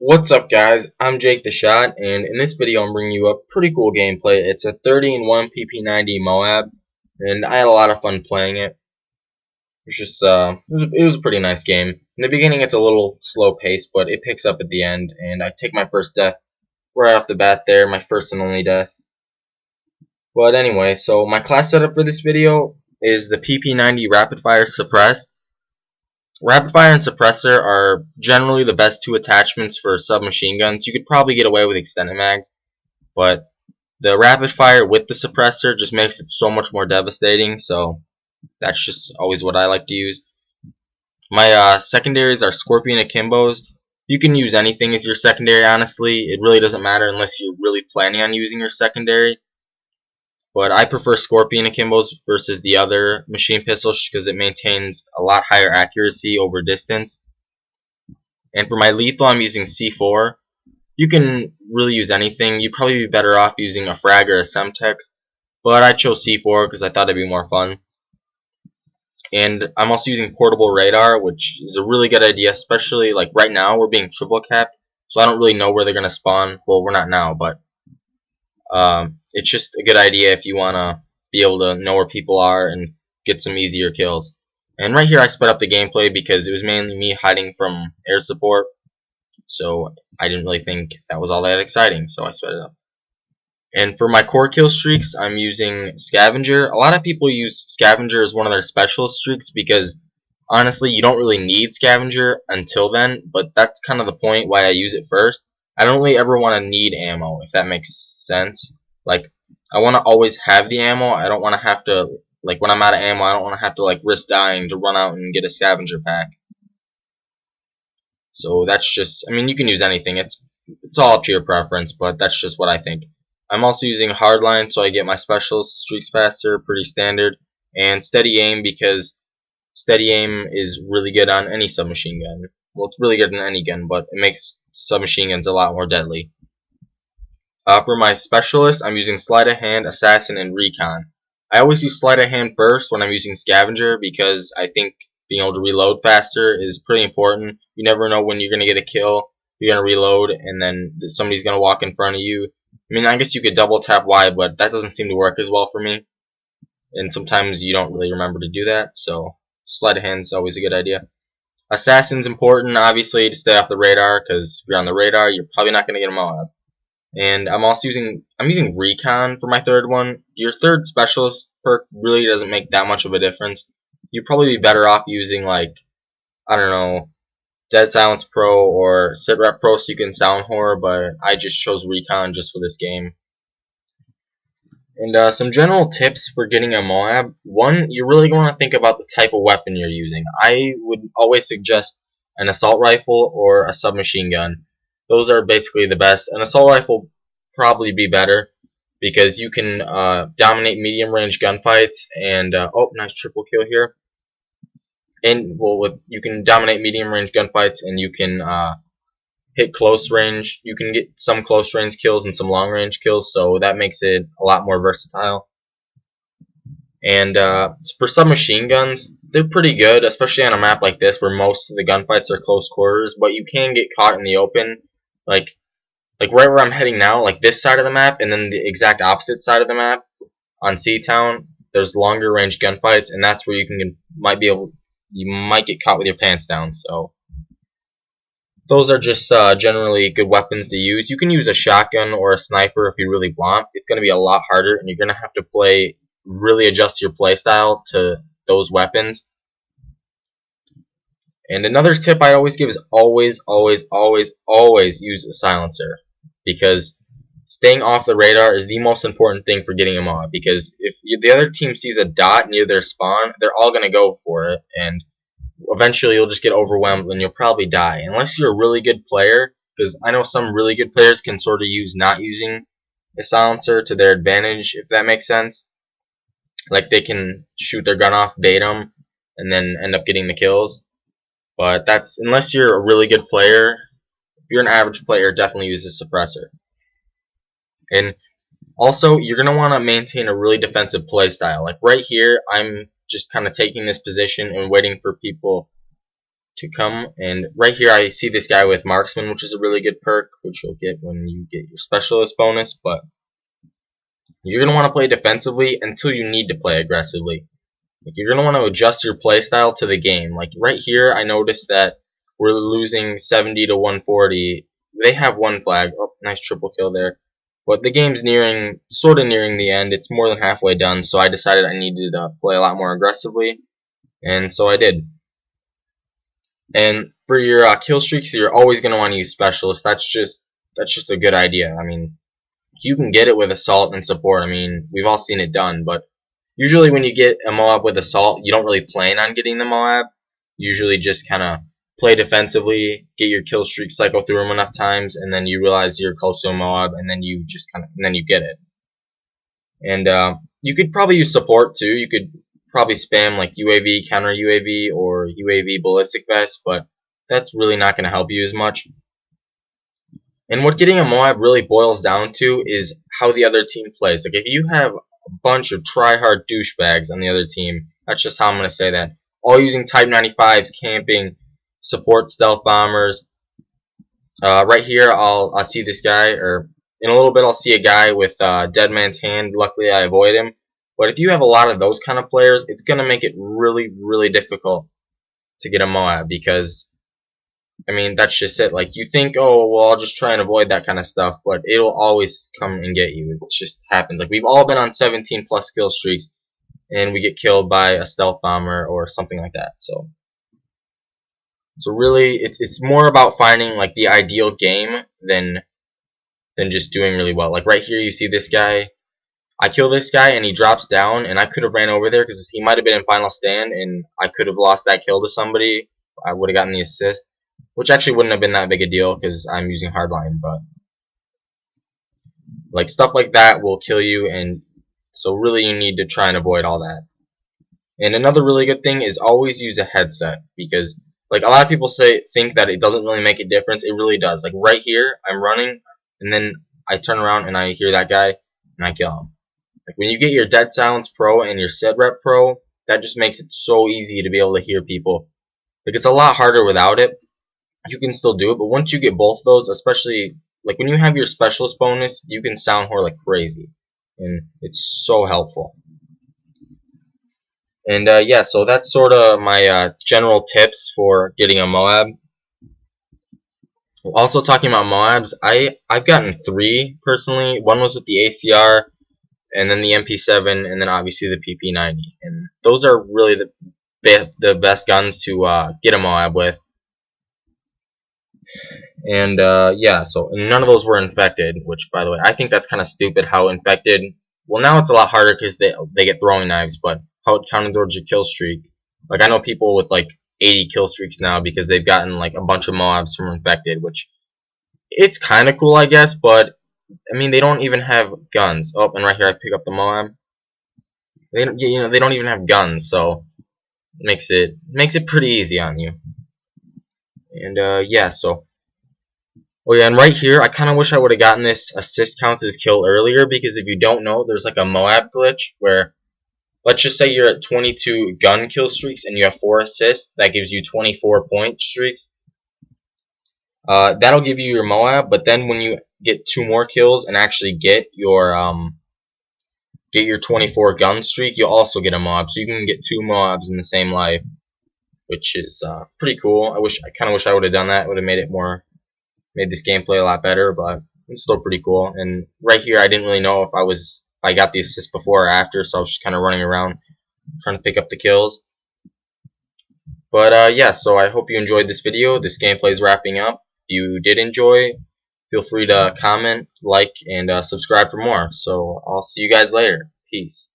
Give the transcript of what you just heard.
What's up guys, I'm Jake the Shot, and in this video I'm bringing you a pretty cool gameplay. It's a 30-in-1 PP90 Moab, and I had a lot of fun playing it. It was a pretty nice game. In the beginning it's a little slow paced, but it picks up at the end, and I take my first death right off the bat there, my first and only death. But anyway, so my class setup for this video is the PP90 Rapid Fire Suppressed. Rapid Fire and Suppressor are generally the best two attachments for submachine guns. You could probably get away with extended mags, but the Rapid Fire with the Suppressor just makes it so much more devastating, so that's just always what I like to use. My secondaries are Scorpion Akimbos. You can use anything as your secondary, honestly. It really doesn't matter unless you're really planning on using your secondary. But I prefer Scorpion Akimbos versus the other machine pistols because it maintains a lot higher accuracy over distance. And for my lethal, I'm using C4. You can really use anything. You'd probably be better off using a frag or a semtex, but I chose C4 because I thought it'd be more fun. And I'm also using portable radar, which is a really good idea, especially like right now we're being triple capped, so I don't really know where they're gonna spawn. Well, we're not now, but it's just a good idea if you want to be able to know where people are and get some easier kills. And right here I sped up the gameplay because it was mainly me hiding from air support, so I didn't really think that was all that exciting, so I sped it up. And for my core kill streaks, I'm using Scavenger. A lot of people use Scavenger as one of their specialist streaks because honestly you don't really need Scavenger until then, but that's kind of the point why I use it first. I don't really ever want to need ammo, if that makes sense. Like, I want to always have the ammo. I don't want to have to, like, when I'm out of ammo, I don't want to have to, like, risk dying to run out and get a scavenger pack. So that's just, I mean, you can use anything. It's all up to your preference, but that's just what I think. I'm also using Hardline so I get my specialist streaks faster, pretty standard, and Steady Aim because Steady Aim is really good on any submachine gun. Well, it's really good on any gun, but it makes submachine guns a lot more deadly. For my specialist, I'm using Sleight of Hand, Assassin, and Recon. I always use Sleight of Hand first when I'm using Scavenger because I think being able to reload faster is pretty important. You never know when you're going to get a kill. You're going to reload, and then somebody's going to walk in front of you. I mean, I guess you could double tap Y, but that doesn't seem to work as well for me. And sometimes you don't really remember to do that, so Sleight of Hand is always a good idea. Assassin's important, obviously, to stay off the radar, because if you're on the radar, you're probably not going to get a Moab. And I'm using Recon for my third one. Your third specialist perk really doesn't make that much of a difference. You'd probably be better off using, like, I don't know, Dead Silence Pro or Sitrep Pro so you can sound horror, but I just chose Recon just for this game. And some general tips for getting a Moab. One, you really want to think about the type of weapon you're using. I would always suggest an assault rifle or a submachine gun. Those are basically the best. An assault rifle probably be better because you can dominate medium range gunfights and oh, nice triple kill here. And well, you can dominate medium range gunfights and you can hit close range. You can get some close range kills and some long range kills, so that makes it a lot more versatile. And for submachine guns, they're pretty good, especially on a map like this where most of the gunfights are close quarters, but you can get caught in the open. Like right where I'm heading now, like this side of the map, and then the exact opposite side of the map on Seatown, there's longer range gunfights, and that's where you might get caught with your pants down. So those are just generally good weapons to use. You can use a shotgun or a sniper if you really want. It's going to be a lot harder, and you're going to have to really adjust your playstyle to those weapons. And another tip I always give is always use a silencer, because staying off the radar is the most important thing for getting them on. Because if the other team sees a dot near their spawn, they're all going to go for it, and eventually you'll just get overwhelmed and you'll probably die. Unless you're a really good player, because I know some really good players can sort of use not using a silencer to their advantage, if that makes sense. Like they can shoot their gun off, bait them, and then end up getting the kills. But that's unless you're a really good player. If you're an average player, definitely use a suppressor. And also, you're going to want to maintain a really defensive play style. Like right here, I'm just kind of taking this position and waiting for people to come. And right here I see this guy with Marksman, which is a really good perk, which you'll get when you get your Specialist bonus. But you're going to want to play defensively until you need to play aggressively. Like, you're going to want to adjust your playstyle to the game. Like right here I noticed that we're losing 70 to 140. They have one flag. Oh, nice triple kill there. But the game's sort of nearing the end. It's more than halfway done, so I decided I needed to play a lot more aggressively, and so I did. And for your kill streaks, you're always going to want to use Specialist. That's just a good idea. I mean, you can get it with Assault and Support. I mean, we've all seen it done, but usually when you get a Moab with Assault, you don't really plan on getting the Moab. Usually just kind of play defensively, get your kill streak, cycle through them enough times, and then you realize you're close to a Moab, and then you just then you get it. And you could probably use support too. You could probably spam like UAV, counter UAV, or UAV ballistic vest, but that's really not going to help you as much. And what getting a Moab really boils down to is how the other team plays. Like if you have a bunch of try-hard douchebags on the other team, that's just how I'm going to say that, all using Type 95s, camping, support stealth bombers. Right here I'll see this guy, or in a little bit I'll see a guy with Dead Man's Hand. Luckily I avoid him. But if you have a lot of those kind of players, it's going to make it really, really difficult to get a Moab, because I mean, that's just it. Like, you think, oh, well, I'll just try and avoid that kind of stuff, but it'll always come and get you. It just happens. Like, we've all been on 17 plus kill streaks, and we get killed by a stealth bomber or something like that. So really, it's more about finding like the ideal game than just doing really well. Like right here, you see this guy. I kill this guy and he drops down, and I could have ran over there because he might have been in final stand, and I could have lost that kill to somebody. I would have gotten the assist, which actually wouldn't have been that big a deal because I'm using hardline. But like stuff like that will kill you, and so really you need to try and avoid all that. And another really good thing is always use a headset, because like a lot of people think that it doesn't really make a difference. It really does. Like right here, I'm running, and then I turn around and I hear that guy and I kill him. Like when you get your Dead Silence Pro and your Sed Rep Pro, that just makes it so easy to be able to hear people. Like it's a lot harder without it. You can still do it, but once you get both of those, especially like when you have your Specialist bonus, you can sound whore like crazy, and it's so helpful. And yeah, so that's sort of my general tips for getting a Moab. Also talking about Moabs, I've gotten 3 personally. One was with the ACR, and then the MP7, and then obviously the PP90. And those are really the best guns to get a Moab with. And yeah, so none of those were infected, which, by the way, I think that's kind of stupid how infected. Well, now it's a lot harder because they get throwing knives, but how it counted towards your kill streak. Like I know people with like 80 kill streaks now because they've gotten like a bunch of Moabs from infected, which it's kind of cool, I guess, but I mean they don't even have guns. Oh, and right here I pick up the Moab. They don't even have guns, so it makes it pretty easy on you. And yeah, so. Oh yeah, and right here, I kind of wish I would have gotten this assist counts as kill earlier, because if you don't know, there's like a Moab glitch where, let's just say you're at 22 gun kill streaks and you have 4 assists, that gives you 24 point streaks. That'll give you your Moab, but then when you get 2 more kills and actually get your 24 gun streak, you'll also get a Moab, so you can get 2 Moabs in the same life, which is pretty cool. I kind of wish I would have done that. It would have made this gameplay a lot better, but it's still pretty cool. And right here, I didn't really know if I got the assist before or after, so I was just kind of running around trying to pick up the kills. But yeah, so I hope you enjoyed this video. This gameplay is wrapping up. If you did enjoy, feel free to comment, like, and subscribe for more. So I'll see you guys later. Peace.